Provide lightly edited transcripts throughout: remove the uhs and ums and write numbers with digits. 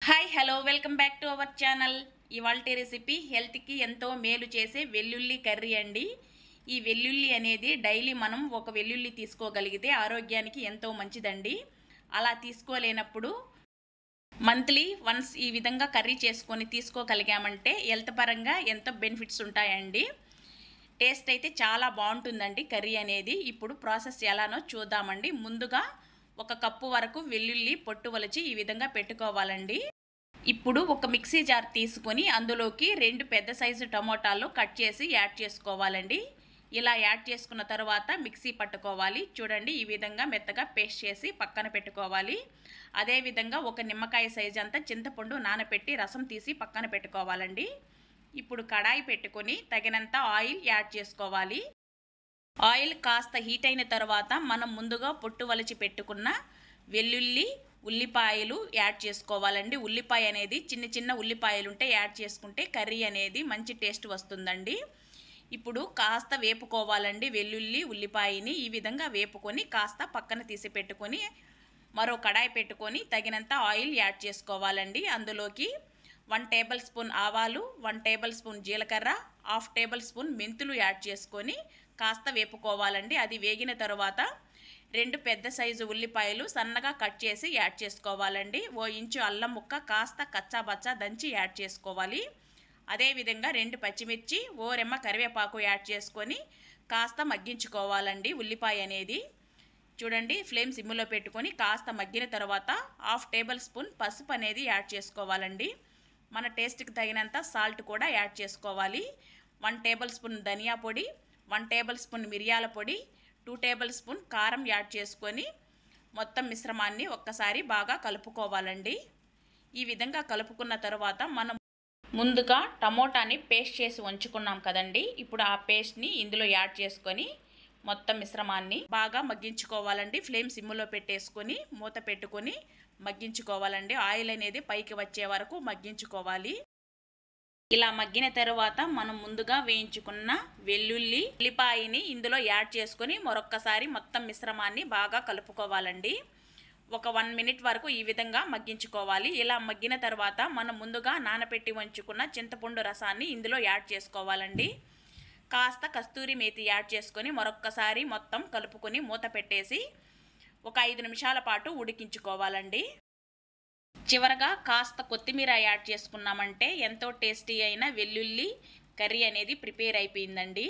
Hi hello welcome back to our channel. ఇవాల్టి recipe హెల్త్కి ఎంతో మేలు చేసే వెల్లుల్లి కర్రీ అండి. ఈ వెల్లుల్లి అనేది డైలీ మనం ఒక వెల్లుల్లి తీసుకోగలిగితే ఆరోగ్యానికి ఎంతో మంచిదండి. అలా తీసుకోలేనప్పుడు మంత్లీ వన్స్ ఈ విధంగా కర్రీ చేసుకొని తీసుకోగలిగామంటే హెల్త్ పరంగా ఎంతో బెనిఫిట్స్ ఉంటాయండి. టేస్ట్ అయితే చాలా బాగుంటుందండి కర్రీ అనేది. ఇప్పుడు ప్రాసెస్ ఎలానో చూద్దామండి. ముందుగా ఒక కప్పు వరకు వెల్లుల్లి పొట్టు వలిచి ఈ విధంగా పెట్టుకోవాలండి. ఇప్పుడు ఒక మిక్సీ జార్ తీసుకొని అందులోకి 2 పెద్ద సైజు టమోటాలు కట్ చేసి యాడ్ చేసుకోవాలండి. ఇలా యాడ్ చేసుకున్న తర్వాత మిక్సీ పట్టుకోవాలి. చూడండి, ఈ విధంగా మెత్తగా పేస్ట్ చేసి పక్కన పెట్టుకోవాలి. అదేవిధంగా ఒక నిమ్మకాయ సైజు అంతా చింతపండు నానబెట్టి రసం తీసి పక్కన పెట్టుకోవాలండి. ఇప్పుడు కడాయి పెట్టుకొని తగినంత ఆయిల్ యాడ్ చేసుకోవాలి. ఆయిల్ కాస్త హీట్ అయిన తర్వాత మనం ముందుగా పొట్టు వలిచి పెట్టుకున్న వెల్లుల్లి, ఉల్లిపాయలు యాడ్ చేసుకోవాలండి. ఉల్లిపాయ అనేది చిన్న చిన్న ఉల్లిపాయలు ఉంటే యాడ్ చేసుకుంటే కర్రీ అనేది మంచి టేస్ట్ వస్తుందండి. ఇప్పుడు కాస్త వేపుకోవాలండి. వెల్లుల్లి ఉల్లిపాయని ఈ విధంగా వేపుకొని కాస్త పక్కన తీసి పెట్టుకొని మరో కడాయి పెట్టుకొని తగినంత ఆయిల్ యాడ్ చేసుకోవాలండి. అందులోకి 1 టేబుల్ స్పూన్ ఆవాలు, 1 టేబుల్ స్పూన్ జీలకర్ర, 1/2 టేబుల్ స్పూన్ మెంతులు యాడ్ చేసుకొని కాస్త వేపుకోవాలండి. అది వేగిన తర్వాత 2 పెద్ద సైజు ఉల్లిపాయలు సన్నగా కట్ చేసి యాడ్ చేసుకోవాలండి. 1 ఇంచు అల్లం ముక్క కాస్త కచ్చాబచ్చా దంచి యాడ్ చేసుకోవాలి. అదేవిధంగా 2 పచ్చిమిర్చి, 1 రెమ్మ కరివేపాకు యాడ్ చేసుకొని కాస్త మగ్గించుకోవాలండి. ఉల్లిపాయ అనేది చూడండి, ఫ్లేమ్ సిమ్లో పెట్టుకొని కాస్త మగ్గిన తర్వాత 1/2 టేబుల్ స్పూన్ పసుపు అనేది యాడ్ చేసుకోవాలండి. మన టేస్ట్కి తగినంత సాల్ట్ కూడా యాడ్ చేసుకోవాలి. 1 టేబుల్ స్పూన్ ధనియా పొడి, 1 టేబుల్ స్పూన్ మిరియాల పొడి, 2 టేబుల్ స్పూన్ కారం యాడ్ చేసుకొని మొత్తం మిశ్రమాన్ని ఒక్కసారి బాగా కలుపుకోవాలండి. ఈ విధంగా కలుపుకున్న తర్వాత మనం ముందుగా టమోటాని పేస్ట్ చేసి ఉంచుకున్నాం కదండి. ఇప్పుడు ఆ పేస్ట్ని ఇందులో యాడ్ చేసుకొని మొత్తం మిశ్రమాన్ని బాగా మగ్గించుకోవాలండి. ఫ్లేమ్ సిమ్లో పెట్టేసుకొని మూత పెట్టుకొని మగ్గించుకోవాలండి. ఆయిల్ అనేది పైకి వచ్చే వరకు మగ్గించుకోవాలి. ఇలా మగ్గిన తర్వాత మనం ముందుగా వేయించుకున్న వెల్లుల్లి ఉల్లిపాయని ఇందులో యాడ్ చేసుకొని మరొక్కసారి మొత్తం మిశ్రమాన్ని బాగా కలుపుకోవాలండి. ఒక 1 మినిట్ వరకు ఈ విధంగా మగ్గించుకోవాలి. ఇలా మగ్గిన తర్వాత మనం ముందుగా నానబెట్టి ఉంచుకున్న చింతపండు రసాన్ని ఇందులో యాడ్ చేసుకోవాలండి. కాస్త కస్తూరి మేతి యాడ్ చేసుకొని మరొక్కసారి మొత్తం కలుపుకొని మూత పెట్టేసి ఒక 5 నిమిషాల పాటు ఉడికించుకోవాలండి. చివరగా కాస్త కొత్తిమీర యాడ్ చేసుకున్నామంటే ఎంతో టేస్టీ అయిన వెల్లుల్లి కర్రీ అనేది ప్రిపేర్ అయిపోయిందండి.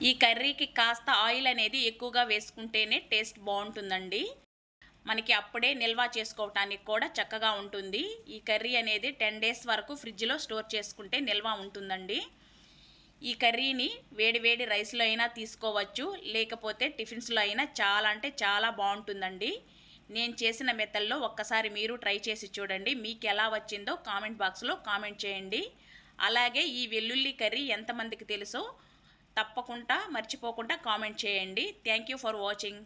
ఈ కర్రీకి కాస్త ఆయిల్ అనేది ఎక్కువగా వేసుకుంటేనే టేస్ట్ బాగుంటుందండి. మనకి అప్పుడే నిల్వ చేసుకోవటానికి కూడా చక్కగా ఉంటుంది. ఈ కర్రీ అనేది 10 డేస్ వరకు ఫ్రిడ్జ్లో స్టోర్ చేసుకుంటే నిల్వ ఉంటుందండి. ఈ కర్రీని వేడి వేడి రైస్లో అయినా తీసుకోవచ్చు, లేకపోతే టిఫిన్స్లో అయినా చాలా అంటే చాలా బాగుంటుందండి. నేను చేసిన మెథడ్లో ఒక్కసారి మీరు ట్రై చేసి చూడండి. మీకు ఎలా వచ్చిందో కామెంట్ బాక్స్లో కామెంట్ చేయండి. అలాగే ఈ వెల్లుల్లి కర్రీ ఎంతమందికి తెలుసో తప్పకుండా మర్చిపోకుండా కామెంట్ చేయండి. Thank you for watching.